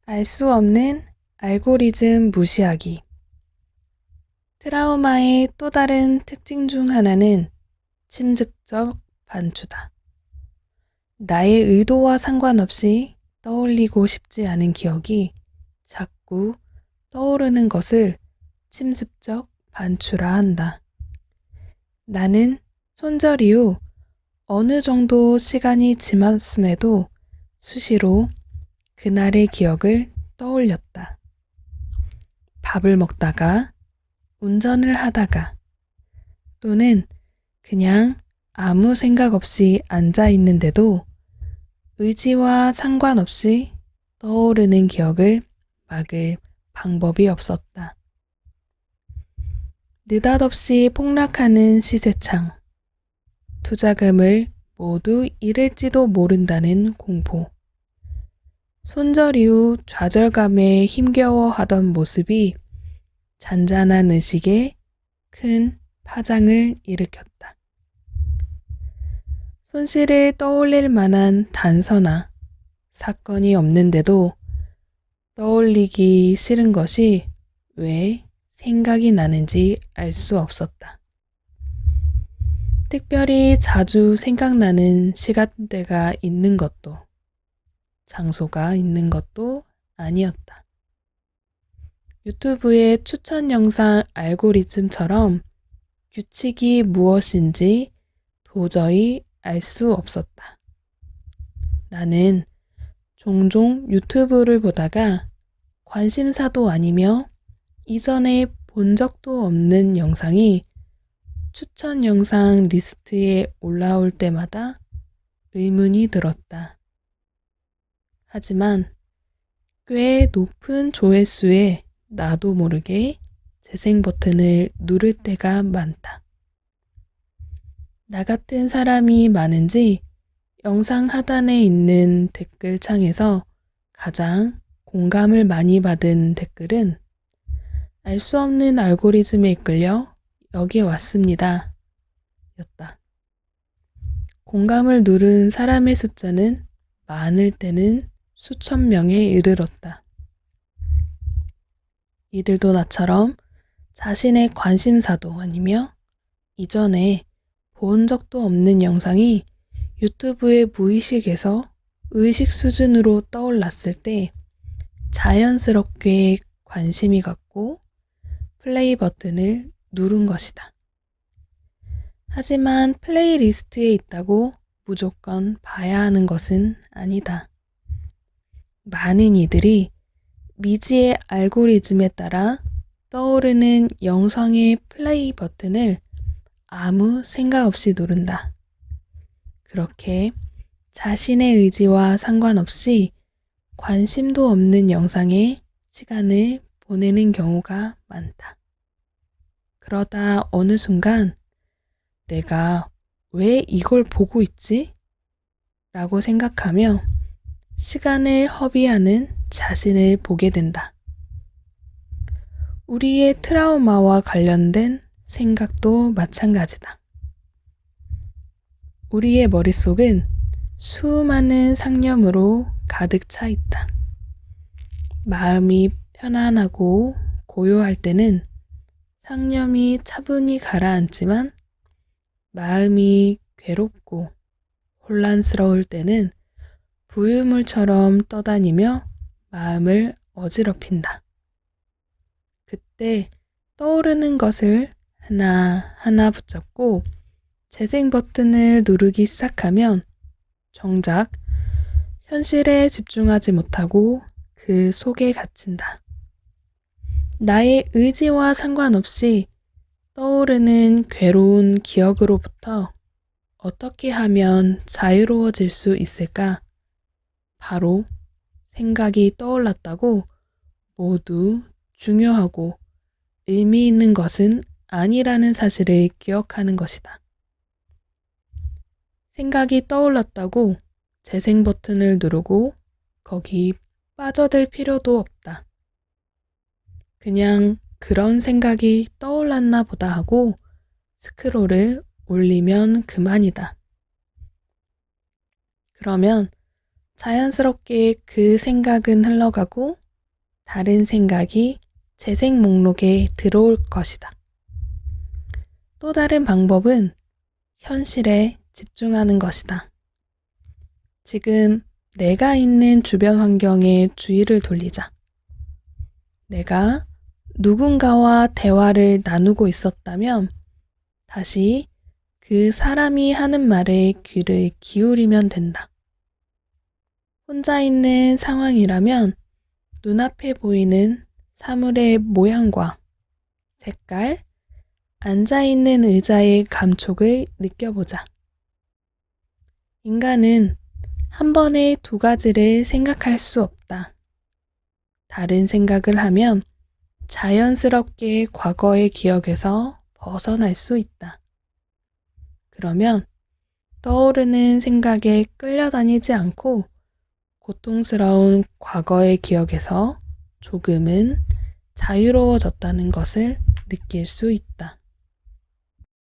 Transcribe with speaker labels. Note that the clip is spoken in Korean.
Speaker 1: 알 수 없는 알고리즘 무시하기. 트라우마의 또 다른 특징 중 하나는 침습적 반추다. 나의 의도와 상관없이 떠올리고 싶지 않은 기억이 자꾸 떠오르는 것을 침습적 반추라 한다. 나는 손절 이후 어느 정도 시간이 지났음에도 수시로 그날의 기억을 떠올렸다. 밥을 먹다가, 운전을 하다가, 또는 그냥 아무 생각 없이 앉아 있는데도 의지와 상관없이 떠오르는 기억을 막을 방법이 없었다. 느닷없이 폭락하는 시세창, 투자금을 모두 잃을지도 모른다는 공포, 손절 이후 좌절감에 힘겨워하던 모습이 잔잔한 의식에 큰 파장을 일으켰다. 손실을 떠올릴 만한 단서나 사건이 없는데도 떠올리기 싫은 것이 왜 생각이 나는지 알 수 없었다. 특별히 자주 생각나는 시간대가 있는 것도, 장소가 있는 것도 아니었다. 유튜브의 추천 영상 알고리즘처럼 규칙이 무엇인지 도저히 알 수 없었다. 나는 종종 유튜브를 보다가 관심사도 아니며 이전에 본 적도 없는 영상이 추천 영상 리스트에 올라올 때마다 의문이 들었다. 하지만 꽤 높은 조회수에 나도 모르게 재생 버튼을 누를 때가 많다. 나 같은 사람이 많은지 영상 하단에 있는 댓글창에서 가장 공감을 많이 받은 댓글은 알 수 없는 알고리즘에 이끌려 여기에 왔습니다. 였다. 공감을 누른 사람의 숫자는 많을 때는 수천 명에 이르렀다. 이들도 나처럼 자신의 관심사도 아니며 이전에 본 적도 없는 영상이 유튜브의 무의식에서 의식 수준으로 떠올랐을 때 자연스럽게 관심이 갔고 플레이 버튼을 누른 것이다. 하지만 플레이리스트에 있다고 무조건 봐야 하는 것은 아니다. 많은 이들이 미지의 알고리즘에 따라 떠오르는 영상의 플레이 버튼을 아무 생각 없이 누른다. 그렇게 자신의 의지와 상관없이 관심도 없는 영상에 시간을 보내는 경우가 많다. 그러다 어느 순간 내가 왜 이걸 보고 있지? 라고 생각하며 시간을 허비하는 자신을 보게 된다. 우리의 트라우마와 관련된 생각도 마찬가지다. 우리의 머릿속은 수많은 상념으로 가득 차 있다. 마음이 편안하고 고요할 때는 상념이 차분히 가라앉지만 마음이 괴롭고 혼란스러울 때는 부유물처럼 떠다니며 마음을 어지럽힌다. 그때 떠오르는 것을 하나하나 붙잡고 재생 버튼을 누르기 시작하면 정작 현실에 집중하지 못하고 그 속에 갇힌다. 나의 의지와 상관없이 떠오르는 괴로운 기억으로부터 어떻게 하면 자유로워질 수 있을까? 바로 생각이 떠올랐다고 모두 중요하고 의미 있는 것은 아니라는 사실을 기억하는 것이다. 생각이 떠올랐다고 재생 버튼을 누르고 거기 빠져들 필요도 없다. 그냥 그런 생각이 떠올랐나 보다 하고 스크롤을 올리면 그만이다. 그러면 자연스럽게 그 생각은 흘러가고 다른 생각이 재생 목록에 들어올 것이다. 또 다른 방법은 현실에 집중하는 것이다. 지금 내가 있는 주변 환경에 주의를 돌리자. 내가 누군가와 대화를 나누고 있었다면 다시 그 사람이 하는 말에 귀를 기울이면 된다. 혼자 있는 상황이라면 눈앞에 보이는 사물의 모양과 색깔, 앉아있는 의자의 감촉을 느껴보자. 인간은 한 번에 두 가지를 생각할 수 없다. 다른 생각을 하면 자연스럽게 과거의 기억에서 벗어날 수 있다. 그러면 떠오르는 생각에 끌려다니지 않고 고통스러운 과거의 기억에서 조금은 자유로워졌다는 것을 느낄 수 있다.